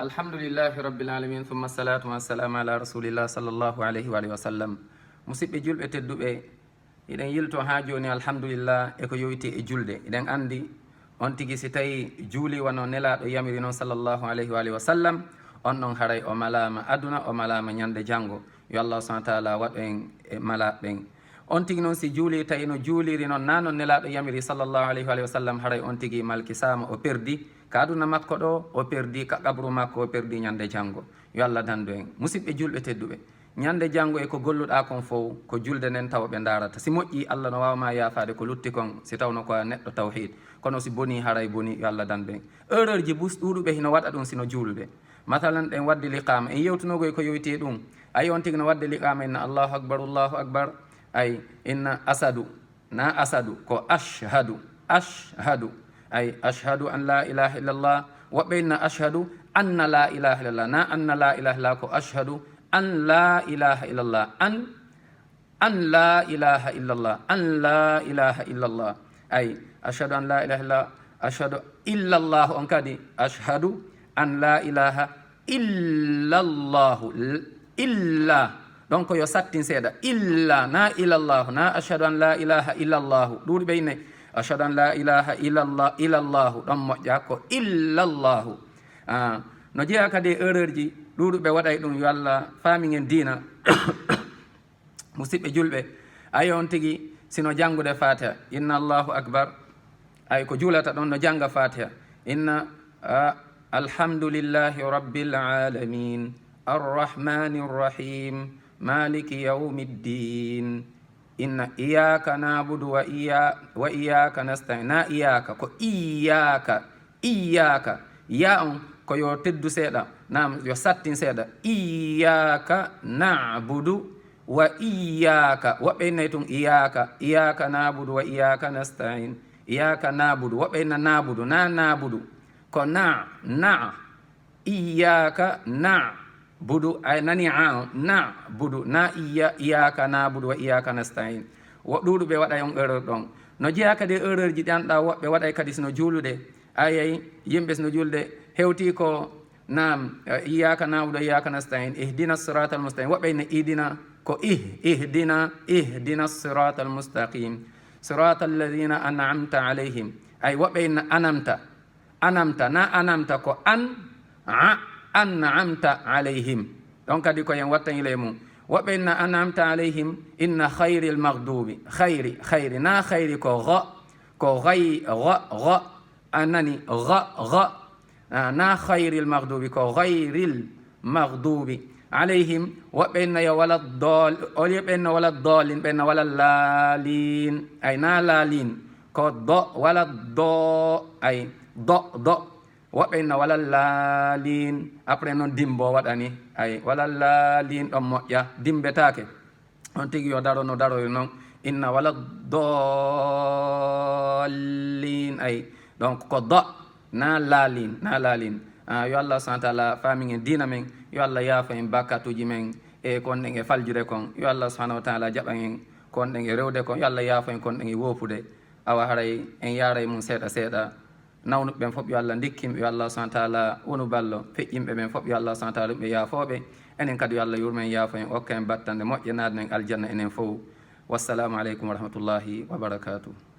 alhamdulillahi rabbil alamin thumma salatu wassalamu ala rasulillah sallllahu alayhi wa alihi wa sallam. musidɓe julɓe tedduɓe, eɗen yilto ha joni alhamdulillah eko yowiti e julde. eɗen andi on tigui si tawi juuli wono nelaɗo yamiri noon sallllahu alayhi wa alihi wa sallam, on ɗon haaray o malama aduna, o malama ñande janggo. yo allah subahana taala waɗo en e malaɓe ɓen. on tigui noon si juuli tawi no juuliri noon na noon nelaɗo yamiri sallllahu alayhi wa alihi wa sallam, haaray on tigui malkisama o perdi ka aduna makko ɗo, o perdi ka qabru makko, o perdi ñande janggo. yo allah dandu en. musidɓe julɓe tedduɓe, ñande janggo e ko golluɗa kon fof ko julde nden tawa ɓe darata. si moƴƴi allah no wawma yafade ko lutti kon si tawno ko neɗɗo tawhid, kono si boni haray boni. yo allah dandu en. erreur ji ɓusɗuɗuɓe hino waɗa ɗum sino julde. mathalan ɗen wadde liqama, en yewtunogoy ko yowiti ɗum. ayi on tigui no wadde liqama inna allahu akbar allahu akbar, ay inna asadu na asadu ko ashhadu ashhadu, ay ashhadu an la ilaha illallah. woɓɓe inna ashhadu anna la ilaha illallah, na anna la ilaha illallah ko ashhadu an la ilaha illallah, an la ilaha illallah, an la ilaha illallah. ay ashhadu an la ilaha illallah, ashhadu illallah on kadi ashhadu an la ilaha illallahu, illa donc yo sattin seeɗa, illa na ilallahu, na ashhadu an la ilaha illallahu. ɗuuɗi ɓeyne ashhadu an la ilaha illallah, ilallahu ɗon moƴƴa ko illallahu. no jeeya kadi erreur ji ɗuuɗuɓe waɗay ɗum. yo allah faamingen diina. musidɓe julɓe, ayi on tigui sino janngude fatiha inna allahu akbar, ay ko juulata ɗon no janga fatiha inna alhamdulillahi rabbil alamin arrahmani rrahim maliki yawmiddin inna iyaka nabudu wa iyaka nastain, na iyaka ko iyaka, iyaka ya on ko yo teddu seeɗa, nam yo sattin seeɗa, iyaka nabudu wa iyaka. woɓɓe innayi tun iyaka, iyaka nabudu wa iyaka nastain, iyaka nabudu. woɓɓe inna nabudu, na nabudu ko na iyaka na budu, ay nani a na budu, na iyaka nabudu wa iyaka nastain. ɗuɗuɓe waɗay on erreur ɗon. no jeeya kadi erreur ji ɗanɗa woɓɓe waɗay kadi sino juulude, ayay yimɓe sino julde hewti ko nam iyaka nabudu wa iyaka nastain ihdina sirata almustaqim. woɓɓe ne ihdina ko ihdina sirata almustaqim sirata alladina an'amta alayhim. ay woɓɓe ne anamta na anamta ko an'amta alayhim. ɗon kadi ko yen wattayile mum. woɓɓe inna an'amta alayhim inna khayri almaghdubi, khayri na khayri ko anani na khayri almaghdubi ko ghayril maghdubi alayhim. woɓɓe inna yo wala dol, olyeɓe inna wala dolin, ɓe inna wala lalin, ay na lalin ko do wala do, ay do. woɓɓe inna wala laalin, après noon dimbo waɗani, ay wala laalin ɗon moƴƴa, dimbetake. on tigui yo daro no darori noon inna wala dollin, ay donc ko do na laalin, yo allah subahana taala faamingen dina men. yo allah yaafa en bakkatuji men e konɗen e faljire kon. yo allah subahanahu wa taala jaɓa en konɗen e rewde kon. yo allah yaafa en konɗen e wofude. awa haray en yaaray mum seeɗa seeɗa. nawnuɓe ɓen fof yo allah dikkimɓe, yo allah subahana taala wonu ballo. feƴƴimɓe ɓen fof yo allah subahana taala ɓe yaafoɓe. enen kadi yo allah yurmen yaafo en, okka en battande moƴƴe nadnen aljanna enen fof. wassalamu aleykum wa rahmatullahi wa barakatuh.